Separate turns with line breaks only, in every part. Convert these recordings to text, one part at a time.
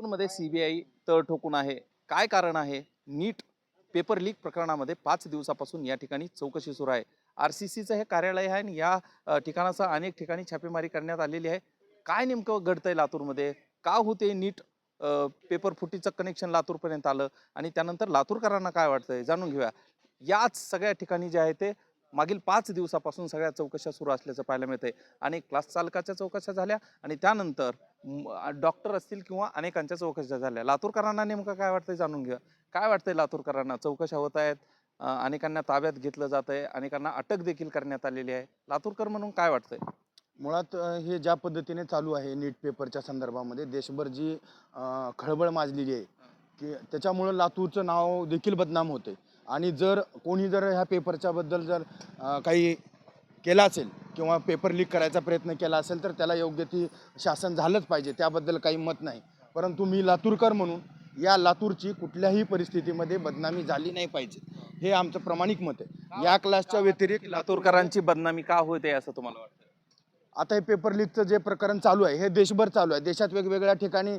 मध्ये सीबीआय तळ ठोकून आहे. काय कारण आहे? नीट पेपर लीक प्रकरणामध्ये 5 दिवसापासून या ठिकाणी चौकशी सुरू आहे. आरसीसीचं हे कार्यालय आहे आणि या ठिकाणासह अनेक ठिकाणी छापेमारी करण्यात आलेली आहे. काय नेमकं घडतंय लातूरमध्ये? का होते नीट पेपर फुटीचं कनेक्शन लातूरपर्यंत आलं आणि त्यानंतर लातूरकरांना काय वाटतंय जाणून घेऊया. याच सगळ्या ठिकाणी जे आहे ते मागील 5 दिवसापासून सगळ्या चौकशा सुरू असल्याचं पाहायला मिळतंय. अनेक क्लास चालकाच्या चौकशा झाल्या आणि त्यानंतर डॉक्टर असतील किंवा अनेकांच्या चौकशा झाल्या. लातूरकरांना नेमकं काय वाटतंय जाणून घ्या. काय वाटतंय लातूरकरांना? चौकशा होत आहेत, अनेकांना ताब्यात घेतलं जात आहे, अनेकांना अटक देखील करण्यात आलेली आहे. लातूरकर म्हणून काय वाटतंय?
मुळात हे ज्या पद्धतीने चालू आहे नीट पेपरच्या संदर्भामध्ये देशभर जी खळबळ माजलेली आहे की त्याच्यामुळं लातूरचं नाव देखील बदनाम होते. आणि कोणी जर ह्या पेपरच्या बद्दल काही केलं असेल किंवा पेपर लीक करायचा प्रयत्न केला असेल तर त्याला योग्य ती शासन झालंच पाहिजे, त्याबद्दल काही मत नाही. परंतु मी लातूरकर म्हणून या लातूरची कुठल्याही परिस्थितीमध्ये बदनामी झाली नाही पाहिजे, हे आमचं प्रामाणिक मत आहे. या क्लासच्या व्यतिरिक्त
लातूरकरांची बदनामी का होते असं तुम्हाला वाटतं?
आता हे पेपर लीकचं जे प्रकरण चालू आहे हे देशभर चालू आहे. देशात वेगवेगळ्या ठिकाणी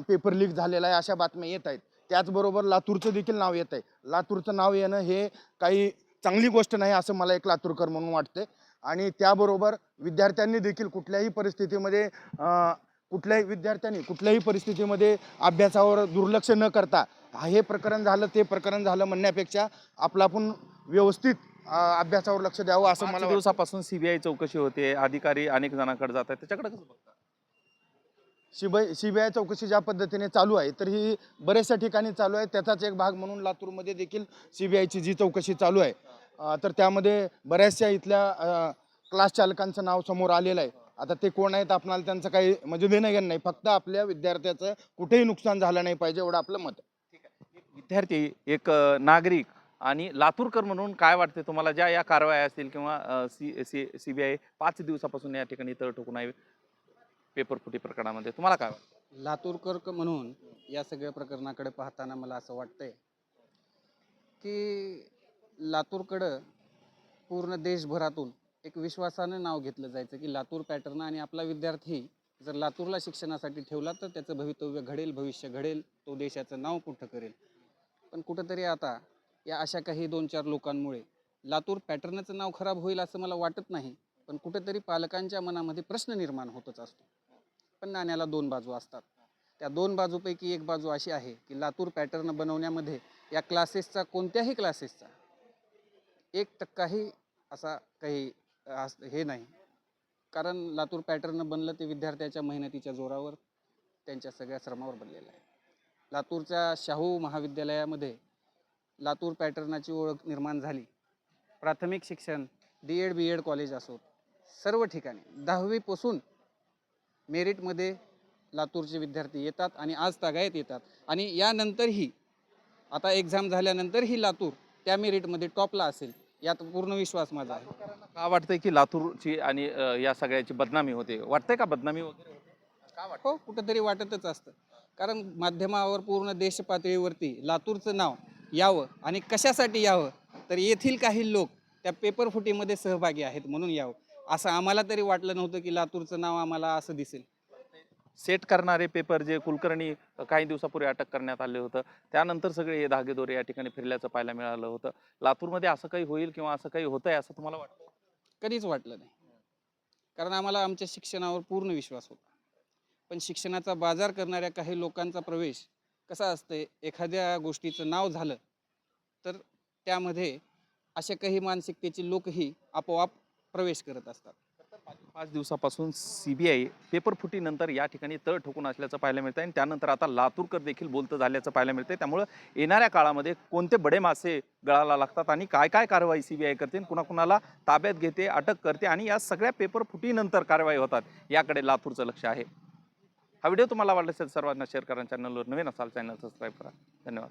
पेपर लीक झालेला आहे अशा बातम्या येत आहेत. त्याचबरोबर लातूरचं देखील नाव येत आहे. लातूरचं नाव येणं हे काही चांगली गोष्ट नाही असं मला एक लातूरकर म्हणून वाटते. आणि त्याबरोबर विद्यार्थ्यांनी देखील कुठल्याही परिस्थितीमध्ये अभ्यासावर दुर्लक्ष न करता हे प्रकरण झालं ते प्रकरण झालं म्हणण्यापेक्षा आपलं आपण व्यवस्थित अभ्यासावर लक्ष द्यावं असं
5
मला
दिवसापासून सीबीआय चौकशी होते, अधिकारी अनेक जणांकडे जात आहेत, त्याच्याकडे कसं बघता?
सीबीआय चौकशी ज्या पद्धतीने चालू आहे तर ही बऱ्याचशा ठिकाणी चालू आहे. त्याचाच एक भाग म्हणून लातूरमध्ये देखील सीबीआयची जी चौकशी चालू आहे तर त्यामध्ये बऱ्याचशा इथल्या क्लास चालकांचं नाव समोर आलेलं आहे. आता ते कोण आहेत आपणाला त्यांचं काही म्हणजे देणं घेणं नाही, फक्त आपल्या विद्यार्थ्याचं कुठेही नुकसान झालं नाही पाहिजे एवढं आपलं मत आहे.
ठीक आहे. एक विद्यार्थी, एक नागरिक आणि लातूरकर म्हणून काय वाटते तुम्हाला, ज्या या कारवाया असतील किंवा सीबीआय 5 दिवसापासून या ठिकाणी तळ ठोकून आहे पेपर फुटी प्रकरणामध्ये, तुम्हाला काय वाटतं?
लातूरकर म्हणून या सगळ्या प्रकरणाकडे पाहताना मला असं वाटतंय की लातूरकडं पूर्ण देशभरातून एक विश्वासानं नाव घेतलं जायचं की लातूर पॅटर्न आणि आपला विद्यार्थी जर लातूरला शिक्षणासाठी ठेवला तर त्याचं भवितव्य घडेल, भविष्य घडेल, तो देशाचं नाव कुठं करेल. पण कुठंतरी आता या अशा काही 2-4 लोकांमुळे लातूर पॅटर्नचं नाव खराब होईल असं मला वाटत नाही. पण कुठंतरी पालकांच्या मनामध्ये प्रश्न निर्माण होतच असतो. पण नाण्याला 2 बाजू असतात. त्या 2 बाजूपैकी एक बाजू अशी आहे की लातूर पॅटर्न बनवण्यामध्ये या क्लासेसचा, कोणत्याही क्लासेसचा 1% असा काही हे नाही. कारण लातूर पॅटर्न बनलं ते विद्यार्थ्याच्या मेहनतीच्या जोरावर, त्यांच्या सगळ्या श्रमावर बनलेलं आहे. लातूरच्या शाहू महाविद्यालयामध्ये लातूर पॅटर्नाची ओळख निर्माण झाली. प्राथमिक शिक्षण, D.Ed B.Ed कॉलेज असो, सर्व ठिकाणी 10वीपासून मेरिटमध्ये लातूरचे विद्यार्थी येतात आणि आज तागायत येतात. आणि यानंतरही आता एक्झाम झाल्यानंतरही लातूर त्या मेरिटमध्ये टॉपला असेल यात पूर्ण विश्वास माझा आहे.
का वाटतंय की लातूरची आणि या सगळ्याची बदनामी होते? वाटतंय का बदनामी वगैरे होते? का वाटतं?
हो, कुठंतरी वाटतच असतं. कारण माध्यमावर पूर्ण देश पातळीवरती लातूरचं नाव यावं आणि कशासाठी यावं, तर येथील काही लोक त्या पेपर फुटीमध्ये सहभागी आहेत म्हणून यावं. असं आम्हाला तरी वाटलं नव्हतं की लातूरचं नाव आम्हाला असं दिसेल.
सेट करणारे पेपर जे कुलकर्णी काही दिवसापूर्वी अटक करण्यात आले होतं, त्यानंतर सगळे हे धागेदोरे या ठिकाणी फिरल्याचं पाहायला मिळालं होतं. लातूरमध्ये असं काही होईल किंवा असं काही होतंय असं तुम्हाला वाटतं?
कधीच वाटलं नाही. कारण आम्हाला आमच्या शिक्षणावर पूर्ण विश्वास होता. पण शिक्षणाचा बाजार करणाऱ्या काही लोकांचा प्रवेश कसा असते, एखाद्या गोष्टीचं नाव झालं तर त्यामध्ये अशा काही मानसिकतेची लोकही आपोआप प्रवेश करत असतात.
5 दिवसापासून सीबीआय पेपर फुटीनंतर या ठिकाणी तळ ठोकून असल्याचं पाहायला मिळतंय आणि त्यानंतर आता लातूरकर देखील बोलतं झाल्याचं पाहायला मिळतंय. त्यामुळं येणाऱ्या काळामध्ये कोणते बडे मासे गळाला लागतात आणि काय काय कारवाई सीबीआय करते, कुणाकुणाला ताब्यात घेते, अटक करते आणि या सगळ्या पेपर फुटीनंतर कारवाई होतात, याकडे लातूरचं लक्ष आहे. हा व्हिडिओ तुम्हाला आवडला असेल सर्वांना शेअर करा. चॅनलवर नवीन असाल चॅनल सबस्क्राईब करा. धन्यवाद.